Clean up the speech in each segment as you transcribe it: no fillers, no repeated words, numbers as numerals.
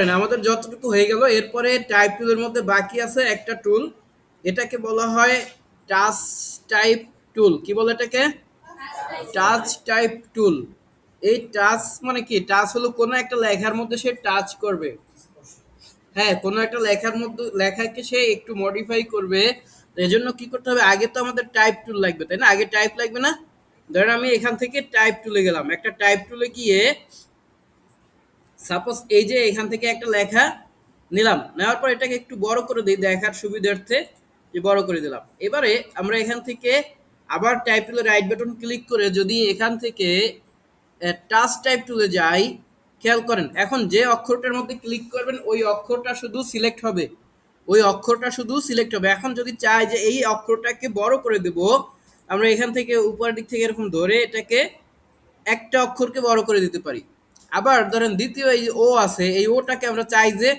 আমাদের যতটুকু হয়ে গেল, এরপরে টাইপ টুলের মধ্যে বাকি আছে একটা টুল, এটাকে বলা হয় টাচ টাইপ টুল। কি বলে এটাকে? টাচ টাইপ টুল। এই টাচ মানে কি? টাচ হলো কোনো একটা লেখার মধ্যে সে টাচ করবে। হ্যাঁ, কোনো একটা লেখার মধ্যে লেখাকে সে একটু মডিফাই করবে। তো এই জন্য কি করতে হবে? আগে তো আমাদের টাইপ টুল লাগবে, তাই না? আগে টাইপ লাগবে না? ধরেন আমি এখান থেকে টাইপ টুলে গেলাম, একটা টাইপ টুলে গিয়ে সাপোজ এই যে এখান থেকে একটা লেখা নিলাম, নেওয়ার পর এটাকে একটু বড় করে দিই দেখার সুবিধার্থে, যে বড় করে দিলাম। এবারে আমরা এখান থেকে আবার টাইপ টুলে রাইট বাটন ক্লিক করে যদি এখান থেকে টাচ টাইপ টুলে যাই, খেয়াল করেন এখন যে অক্ষরটার মধ্যে ক্লিক করবেন ওই অক্ষরটা শুধু সিলেক্ট হবে, ওই অক্ষরটা শুধু সিলেক্ট হবে। এখন যদি চাই যে এই অক্ষরটাকে বড় করে দেব, আমরা এখান থেকে উপরের দিক থেকে এরকম ধরে এটাকে একটা অক্ষরকে বড় করে দিতে পারি। আবার ধরেন দ্বিতীয় এই ও আছে, এই ওটাকে আমরা চাই যে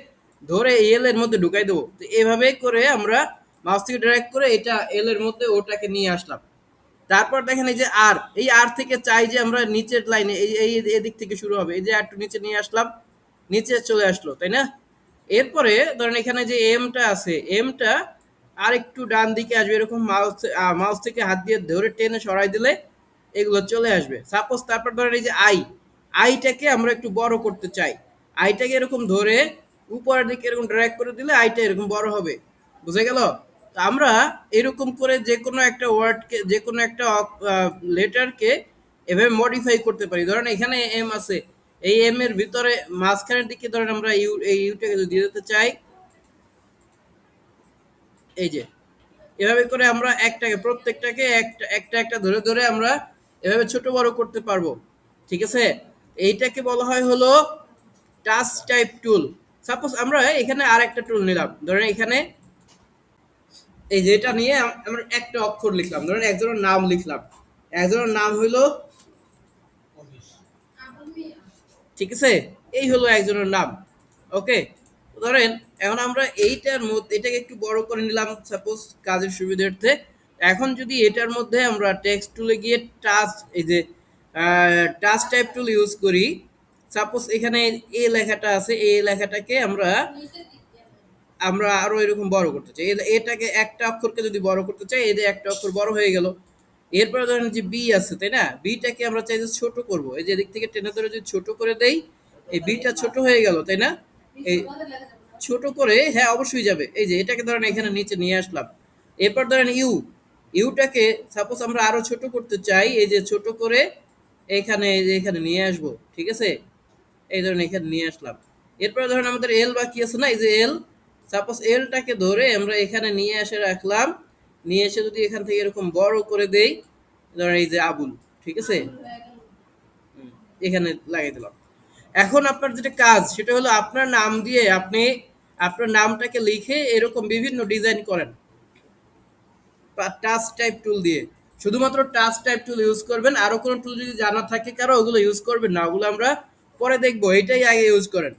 ধরে এল এর মধ্যে ঢুকাই দেবো। তো এভাবে করে আমরা মাউস থেকে ড্র্যাগ করে এটা এল এর মধ্যে ওটাকে নিয়ে আসলাম। তারপর দেখেন এই যে আর, এই আর থেকে চাই যে আমরা নিচের লাইনে এই এই এদিক থেকে শুরু হবে, এই যে একটু নিচে নিয়ে আসলাম, নিচে চলে আসলো, তাই না? এরপরে ধরেন এখানে যে এমটা আছে, এমটা আর একটু ডান দিকে আসবে, এরকম মাউস মাউস থেকে হাত দিয়ে ধরে টেনে সরাই দিলে এগুলো চলে আসবে। সাপোজ তারপর ধরেন এই যে আইটাকে আমরা একটু বড় করতে চাই, আইটাকে এরকম ধরে উপরের দিকে এরকম ড্র্যাগ করে দিলে আইটা এরকম বড় হবে। বুঝে গেল? তো আমরা এরকম করে যে কোনো একটা ওয়ার্ডকে, যে কোনো একটা লেটারকে এভাবে মডিফাই করতে পারি। ধরেন এখানে এম আছে, এই এম এর ভিতরে মাঝখানের দিকে ধরেন আমরা ইউ, এই ইউটাকে যদি দিয়ে দিতে চাই, এই যে এভাবে করে আমরা একটাকে প্রত্যেকটাকে একটা একটা একটা ধরে ধরে আমরা এভাবে ছোট বড় করতে পারবো। ঠিক আছে? এইটাকে বলা হয় হলো টাচ টাইপ টুল। সাপোজ আমরা এখানে আর একটা টুল নিলাম, ধরেন এখানে এই যে এটা নিয়ে আমরা একটা অক্ষর লিখলাম, ধরেন একজনের নাম লিখলাম, একজনের নাম হইলো, ঠিক আছে? এই হলো একজনের নাম। ওকে, ধরেন এখন আমরা এইটার মধ্যে এটাকে একটু বড় করে নিলাম সাপোজ কাজের সুবিধার্থে। এখন যদি এটার মধ্যে আমরা টেক্সট টুলে গিয়ে টাচ, এই যে টাচ টাইপ টুল ইউজ করি, সাপোজ এখানে এই লেখাটা আছে, এই লেখাটাকে আমরা আমরা আরো এরকম বড় করতে চাই, এটাকে একটা অক্ষরকে যদি বড় করতে চাই, এই যে একটা অক্ষর বড় হয়ে গেল। এরপরে ধরেন যে বি আছে, তাই না? বিটাকে আমরা চাই যে ছোট করব, এই যে এদিক থেকে টেনে ধরে যদি ছোট করে দেই, এই বিটা ছোট হয়ে গেল, তাই না? এই ছোট করে, হ্যাঁ অবশ্যই যাবে। এই যে এটাকে ধরেন এখানে নিচে নিয়ে আসলাম। এরপর ধরেন ইউটাকে সাপোজ আমরা আরো ছোট করতে চাই, এই যে ছোট করে এখানে, এই যে এখানে নিয়ে আসব, ঠিক আছে? এই ধরেন এখানে নিয়ে আসলাম। এরপরে ধরেন আমাদের এল বাকি আছে না, এই যে এল, সাপোজ এলটাকে ধরে আমরা এখানে নিয়ে এসে রাখলাম, নিয়ে এসে যদি এখান থেকে এরকম বড় করে দেই, ধরেন এই যে আবুল, ঠিক আছে? এখানে লাগিয়ে দিলাম। এখন আপনার যেটা কাজ সেটা হলো আপনার নাম দিয়ে আপনি আপনার নামটাকে লিখে এরকম বিভিন্ন ডিজাইন করেন টাচ টাইপ টুল দিয়ে। শুধুমাত্র টাচ টাইপ টুল ইউজ করবেন, আরো কোনো টুল যদি জানা থাকে কারো ওগুলো ইউজ করবেন না, ওগুলো আমরা পরে দেখবো, এটাই আগে ইউজ করেন।